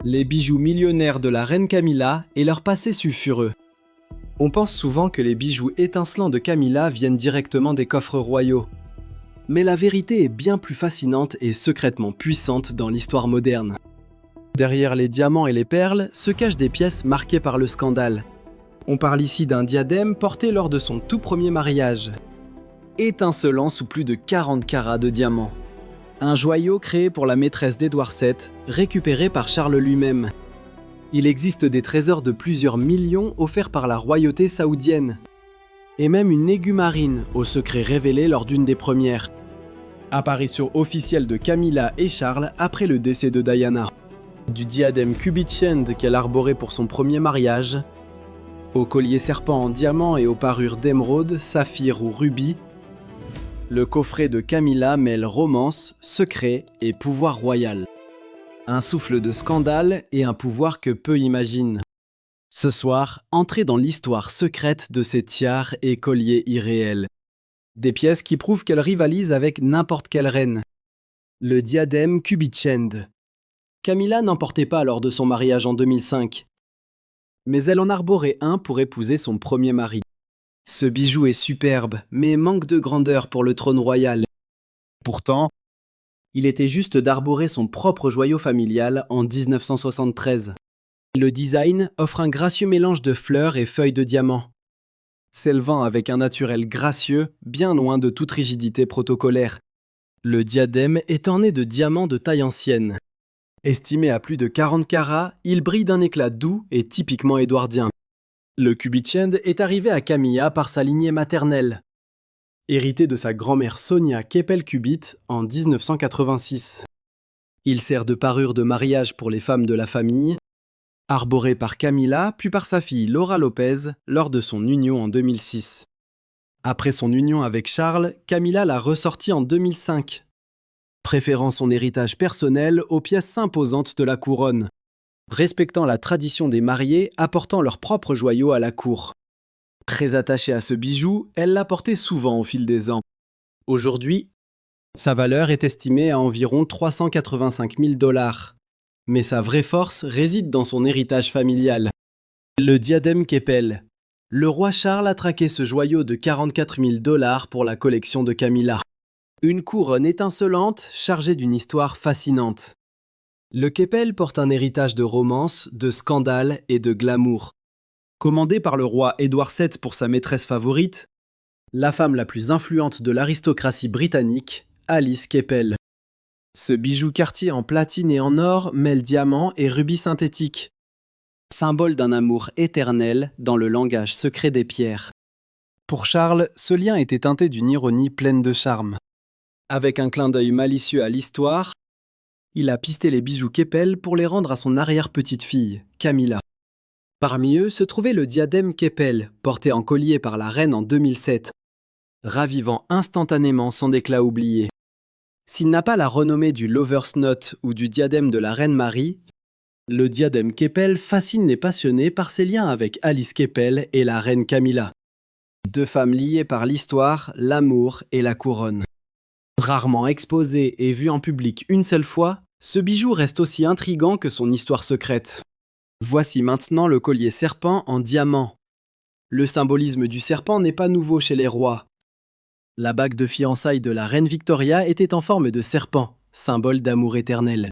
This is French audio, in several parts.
les bijoux millionnaires de la reine Camilla et leur passé sulfureux. On pense souvent que les bijoux étincelants de Camilla viennent directement des coffres royaux. Mais la vérité est bien plus fascinante et secrètement puissante dans l'histoire moderne. Derrière les diamants et les perles se cachent des pièces marquées par le scandale. On parle ici d'un diadème porté lors de son tout premier mariage, étincelant sous plus de 40 carats de diamants. Un joyau créé pour la maîtresse d'Édouard VII, récupéré par Charles lui-même. Il existe des trésors de plusieurs millions offerts par la royauté saoudienne. Et même une aiguë marine, au secret révélé lors d'une des premières. Apparition officielle de Camilla et Charles après le décès de Diana. Du diadème Cubitschend qu'elle arborait pour son premier mariage, au collier serpent en diamant et aux parures d'émeraude, saphir ou rubis, le coffret de Camilla mêle romance, secret et pouvoir royal. Un souffle de scandale et un pouvoir que peu imaginent. Ce soir, entrez dans l'histoire secrète de ces tiares et colliers irréels. Des pièces qui prouvent qu'elle rivalise avec n'importe quelle reine. Le diadème Cubitschend. Camilla n'en portait pas lors de son mariage en 2005. Mais elle en arborait un pour épouser son premier mari. Ce bijou est superbe, mais manque de grandeur pour le trône royal. Pourtant, il était juste d'arborer son propre joyau familial en 1973. Le design offre un gracieux mélange de fleurs et feuilles de diamant, s'élevant avec un naturel gracieux, bien loin de toute rigidité protocolaire. Le diadème est orné de diamants de taille ancienne. Estimé à plus de 40 carats, il brille d'un éclat doux et typiquement édouardien. Le Cubitschend est arrivé à Camilla par sa lignée maternelle, hérité de sa grand-mère Sonia Keppel-Cubitt en 1986. Il sert de parure de mariage pour les femmes de la famille, arboré par Camilla puis par sa fille Laura Lopez lors de son union en 2006. Après son union avec Charles, Camilla l'a ressorti en 2005, préférant son héritage personnel aux pièces imposantes de la couronne, respectant la tradition des mariés apportant leurs propres joyaux à la cour. Très attachée à ce bijou, elle l'a porté souvent au fil des ans. Aujourd'hui, sa valeur est estimée à environ 385 000 $. Mais sa vraie force réside dans son héritage familial. Le diadème Keppel. Le roi Charles a traqué ce joyau de 44 000 $ pour la collection de Camilla. Une couronne étincelante chargée d'une histoire fascinante. Le Keppel porte un héritage de romance, de scandale et de glamour. Commandé par le roi Édouard VII pour sa maîtresse favorite, la femme la plus influente de l'aristocratie britannique, Alice Keppel. Ce bijou Cartier en platine et en or mêle diamants et rubis synthétiques, symbole d'un amour éternel dans le langage secret des pierres. Pour Charles, ce lien était teinté d'une ironie pleine de charme. Avec un clin d'œil malicieux à l'histoire, il a pisté les bijoux Keppel pour les rendre à son arrière-petite-fille, Camilla. Parmi eux se trouvait le diadème Keppel, porté en collier par la reine en 2007, ravivant instantanément son éclat oublié. S'il n'a pas la renommée du Lover's Knot ou du diadème de la reine Marie, le diadème Keppel fascine les passionnés par ses liens avec Alice Keppel et la reine Camilla. Deux femmes liées par l'histoire, l'amour et la couronne. Rarement exposé et vu en public une seule fois, ce bijou reste aussi intrigant que son histoire secrète. Voici maintenant le collier serpent en diamant. Le symbolisme du serpent n'est pas nouveau chez les rois. La bague de fiançailles de la reine Victoria était en forme de serpent, symbole d'amour éternel.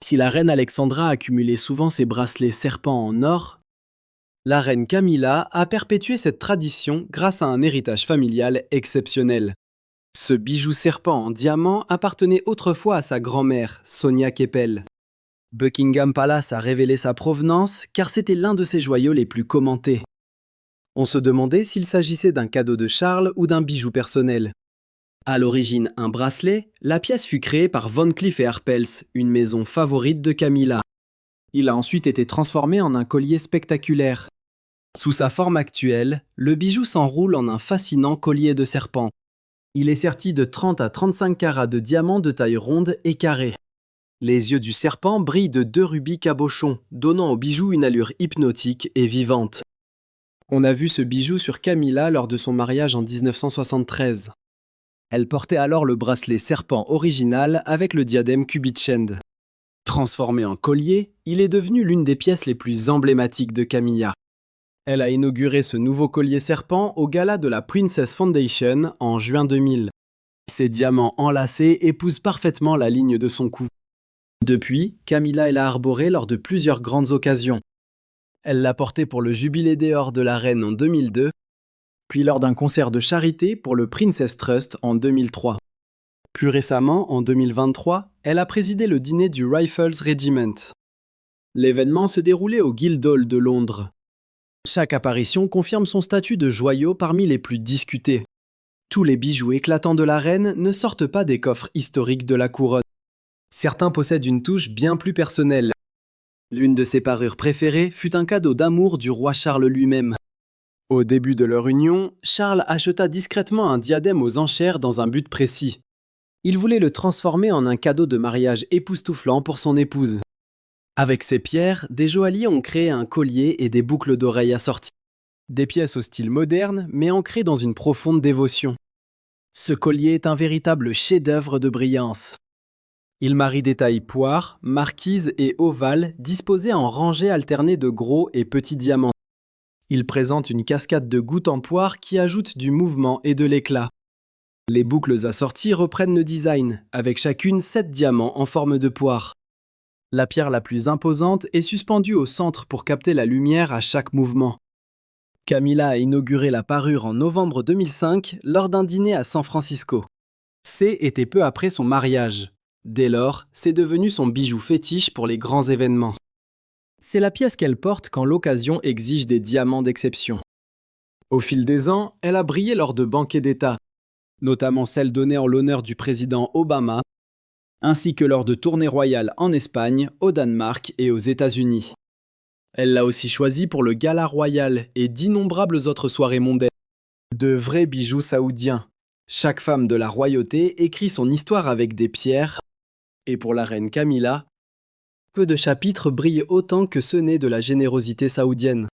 Si la reine Alexandra accumulait souvent ses bracelets serpents en or, la reine Camilla a perpétué cette tradition grâce à un héritage familial exceptionnel. Ce bijou serpent en diamant appartenait autrefois à sa grand-mère, Sonia Keppel. Buckingham Palace a révélé sa provenance car c'était l'un de ses joyaux les plus commentés. On se demandait s'il s'agissait d'un cadeau de Charles ou d'un bijou personnel. À l'origine un bracelet, la pièce fut créée par Van Cleef & Arpels, une maison favorite de Camilla. Il a ensuite été transformé en un collier spectaculaire. Sous sa forme actuelle, le bijou s'enroule en un fascinant collier de serpent. Il est serti de 30 à 35 carats de diamants de taille ronde et carrée. Les yeux du serpent brillent de 2 rubis cabochons, donnant au bijou une allure hypnotique et vivante. On a vu ce bijou sur Camilla lors de son mariage en 1973. Elle portait alors le bracelet serpent original avec le diadème Cubitschend. Transformé en collier, il est devenu l'une des pièces les plus emblématiques de Camilla. Elle a inauguré ce nouveau collier serpent au gala de la Princess Foundation en juin 2000. Ces diamants enlacés épousent parfaitement la ligne de son cou. Depuis, Camilla l'a arboré lors de plusieurs grandes occasions. Elle l'a porté pour le Jubilé d'or de la reine en 2002, puis lors d'un concert de charité pour le Princess Trust en 2003. Plus récemment, en 2023, elle a présidé le dîner du Rifles Regiment. L'événement se déroulait au Guildhall de Londres. Chaque apparition confirme son statut de joyau parmi les plus discutés. Tous les bijoux éclatants de la reine ne sortent pas des coffres historiques de la couronne. Certains possèdent une touche bien plus personnelle. L'une de ses parures préférées fut un cadeau d'amour du roi Charles lui-même. Au début de leur union, Charles acheta discrètement un diadème aux enchères dans un but précis. Il voulait le transformer en un cadeau de mariage époustouflant pour son épouse. Avec ces pierres, des joailliers ont créé un collier et des boucles d'oreilles assorties. Des pièces au style moderne, mais ancrées dans une profonde dévotion. Ce collier est un véritable chef-d'œuvre de brillance. Il marie des tailles poires, marquises et ovales disposées en rangées alternées de gros et petits diamants. Il présente une cascade de gouttes en poire qui ajoute du mouvement et de l'éclat. Les boucles assorties reprennent le design, avec chacune 7 diamants en forme de poire. La pierre la plus imposante est suspendue au centre pour capter la lumière à chaque mouvement. Camilla a inauguré la parure en novembre 2005 lors d'un dîner à San Francisco. Était peu après son mariage. Dès lors, c'est devenu son bijou fétiche pour les grands événements. C'est la pièce qu'elle porte quand l'occasion exige des diamants d'exception. Au fil des ans, elle a brillé lors de banquets d'État, notamment celles données en l'honneur du président Obama, ainsi que lors de tournées royales en Espagne, au Danemark et aux États-Unis. Elle l'a aussi choisi pour le Gala Royal et d'innombrables autres soirées mondaines. De vrais bijoux saoudiens. Chaque femme de la royauté écrit son histoire avec des pierres, et pour la reine Camilla, peu de chapitres brillent autant que ceux nés de la générosité saoudienne.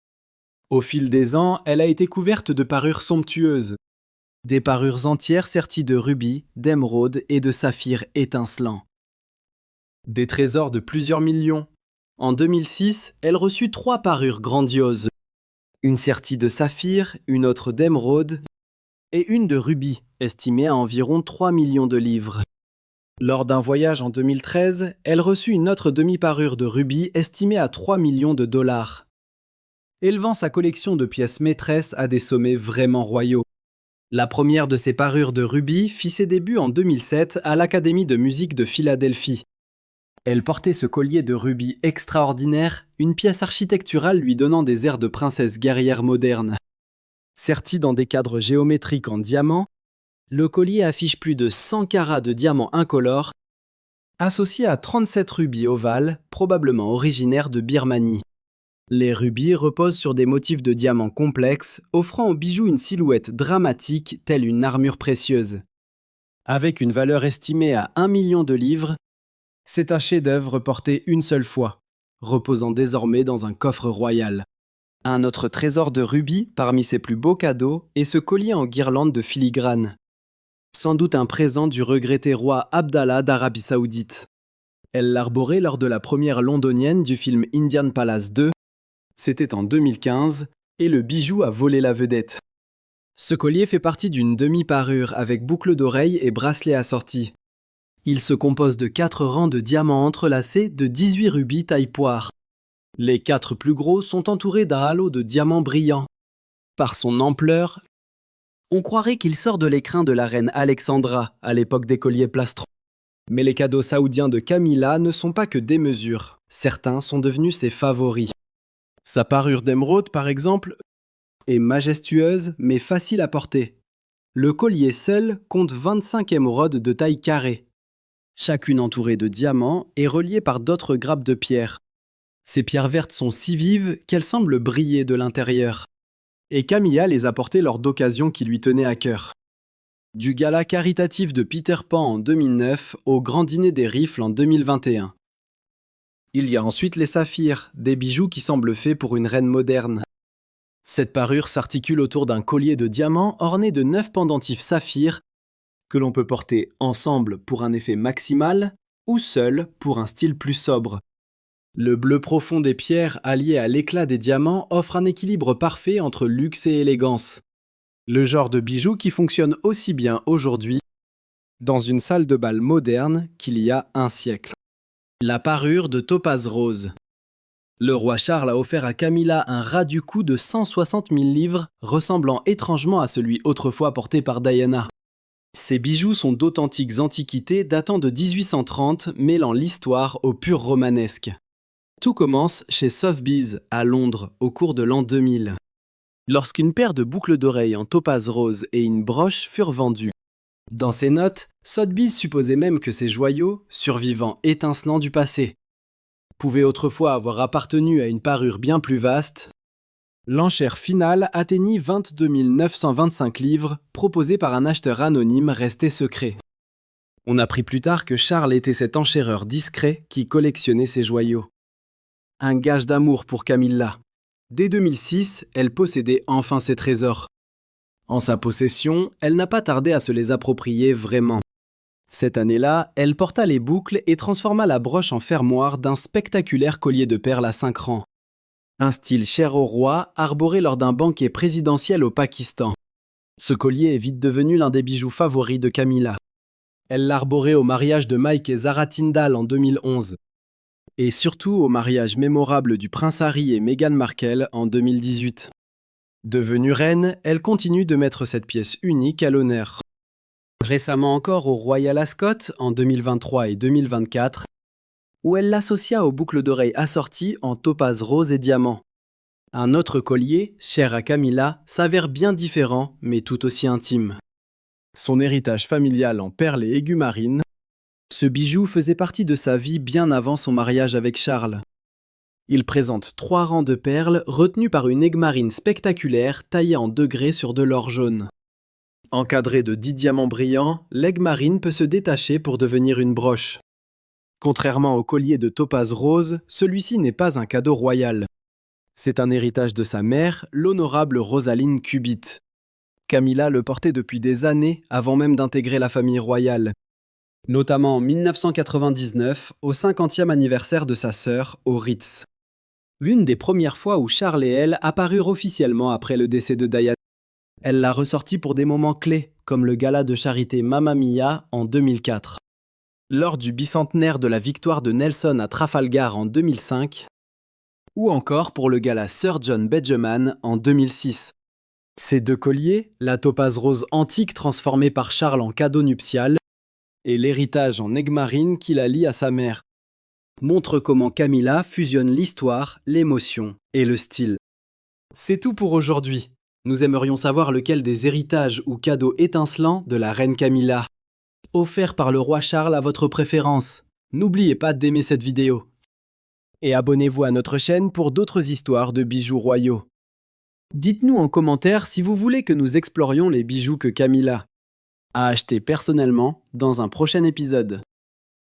Au fil des ans, elle a été couverte de parures somptueuses. Des parures entières serties de rubis, d'émeraudes et de saphirs étincelants. Des trésors de plusieurs millions. En 2006, elle reçut 3 parures grandioses. Une sertie de saphir, une autre d'émeraude et une de rubis, estimée à environ 3 millions de livres. Lors d'un voyage en 2013, elle reçut une autre demi-parure de rubis estimée à 3 millions de dollars, élevant sa collection de pièces maîtresses à des sommets vraiment royaux. La première de ces parures de rubis fit ses débuts en 2007 à l'Académie de musique de Philadelphie. Elle portait ce collier de rubis extraordinaire, une pièce architecturale lui donnant des airs de princesse guerrière moderne. Serti dans des cadres géométriques en diamant, le collier affiche plus de 100 carats de diamants incolores, associés à 37 rubis ovales, probablement originaires de Birmanie. Les rubis reposent sur des motifs de diamants complexes, offrant au bijou une silhouette dramatique telle une armure précieuse. Avec une valeur estimée à 1 million de livres, c'est un chef-d'œuvre porté une seule fois, reposant désormais dans un coffre royal. Un autre trésor de rubis parmi ses plus beaux cadeaux est ce collier en guirlande de filigrane. Sans doute un présent du regretté roi Abdallah d'Arabie Saoudite. Elle l'arborait lors de la première londonienne du film Indian Palace 2. C'était en 2015 et le bijou a volé la vedette. Ce collier fait partie d'une demi-parure avec boucle d'oreille et bracelet assorti. Il se compose de 4 rangs de diamants entrelacés de 18 rubis taille poire. Les 4 plus gros sont entourés d'un halo de diamants brillants. Par son ampleur, on croirait qu'il sort de l'écrin de la reine Alexandra à l'époque des colliers plastrons. Mais les cadeaux saoudiens de Camilla ne sont pas que des mesures. Certains sont devenus ses favoris. Sa parure d'émeraude, par exemple, est majestueuse mais facile à porter. Le collier seul compte 25 émeraudes de taille carrée, chacune entourée de diamants et reliée par d'autres grappes de pierre. Ces pierres vertes sont si vives qu'elles semblent briller de l'intérieur. Et Camilla les a portées lors d'occasions qui lui tenaient à cœur. Du gala caritatif de Peter Pan en 2009 au grand dîner des rifles en 2021. Il y a ensuite les saphirs, des bijoux qui semblent faits pour une reine moderne. Cette parure s'articule autour d'un collier de diamants orné de 9 pendentifs saphirs que l'on peut porter ensemble pour un effet maximal ou seul pour un style plus sobre. Le bleu profond des pierres allié à l'éclat des diamants offre un équilibre parfait entre luxe et élégance. Le genre de bijou qui fonctionne aussi bien aujourd'hui dans une salle de bal moderne qu'il y a un siècle. La parure de topaze rose. Le roi Charles a offert à Camilla un ras du cou de 160 000 livres, ressemblant étrangement à celui autrefois porté par Diana. Ces bijoux sont d'authentiques antiquités datant de 1830, mêlant l'histoire au pur romanesque. Tout commence chez Sotheby's à Londres au cours de l'an 2000, lorsqu'une paire de boucles d'oreilles en topaze rose et une broche furent vendues. Dans ses notes, Sotheby's supposait même que ces joyaux, survivants étincelants du passé, pouvaient autrefois avoir appartenu à une parure bien plus vaste. L'enchère finale atteignit 22 925 livres, proposés par un acheteur anonyme resté secret. On apprit plus tard que Charles était cet enchéreur discret qui collectionnait ces joyaux. Un gage d'amour pour Camilla. Dès 2006, elle possédait enfin ses trésors. En sa possession, elle n'a pas tardé à se les approprier vraiment. Cette année-là, elle porta les boucles et transforma la broche en fermoir d'un spectaculaire collier de perles à 5 rangs. Un style cher au roi, arboré lors d'un banquet présidentiel au Pakistan. Ce collier est vite devenu l'un des bijoux favoris de Camilla. Elle l'arborait au mariage de Mike et Zara Tindall en 2011. Et surtout au mariage mémorable du prince Harry et Meghan Markle en 2018. Devenue reine, elle continue de mettre cette pièce unique à l'honneur. Récemment encore au Royal Ascot en 2023 et 2024, où elle l'associa aux boucles d'oreilles assorties en topaze rose et diamant. Un autre collier, cher à Camilla, s'avère bien différent mais tout aussi intime. Son héritage familial en perles et aiguës marines, ce bijou faisait partie de sa vie bien avant son mariage avec Charles. Il présente 3 rangs de perles retenues par une aigue marine spectaculaire taillée en degrés sur de l'or jaune. Encadré de 10 diamants brillants, l'aigue marine peut se détacher pour devenir une broche. Contrairement au collier de topaze rose, celui-ci n'est pas un cadeau royal. C'est un héritage de sa mère, l'honorable Rosaline Cubitt. Camilla le portait depuis des années avant même d'intégrer la famille royale, notamment en 1999, au 50e anniversaire de sa sœur, au Ritz. L'une des premières fois où Charles et elle apparurent officiellement après le décès de Diana. Elle l'a ressorti pour des moments clés, comme le gala de charité Mamma Mia en 2004. Lors du bicentenaire de la victoire de Nelson à Trafalgar en 2005, ou encore pour le gala Sir John Benjamin en 2006. Ces 2 colliers, la topaze rose antique transformée par Charles en cadeau nuptial, et l'héritage en aigue marine qui la lie à sa mère, montrent comment Camilla fusionne l'histoire, l'émotion et le style. C'est tout pour aujourd'hui. Nous aimerions savoir lequel des héritages ou cadeaux étincelants de la reine Camilla, offerts par le roi Charles, à votre préférence. N'oubliez pas d'aimer cette vidéo. Et abonnez-vous à notre chaîne pour d'autres histoires de bijoux royaux. Dites-nous en commentaire si vous voulez que nous explorions les bijoux que Camilla a achetés personnellement dans un prochain épisode.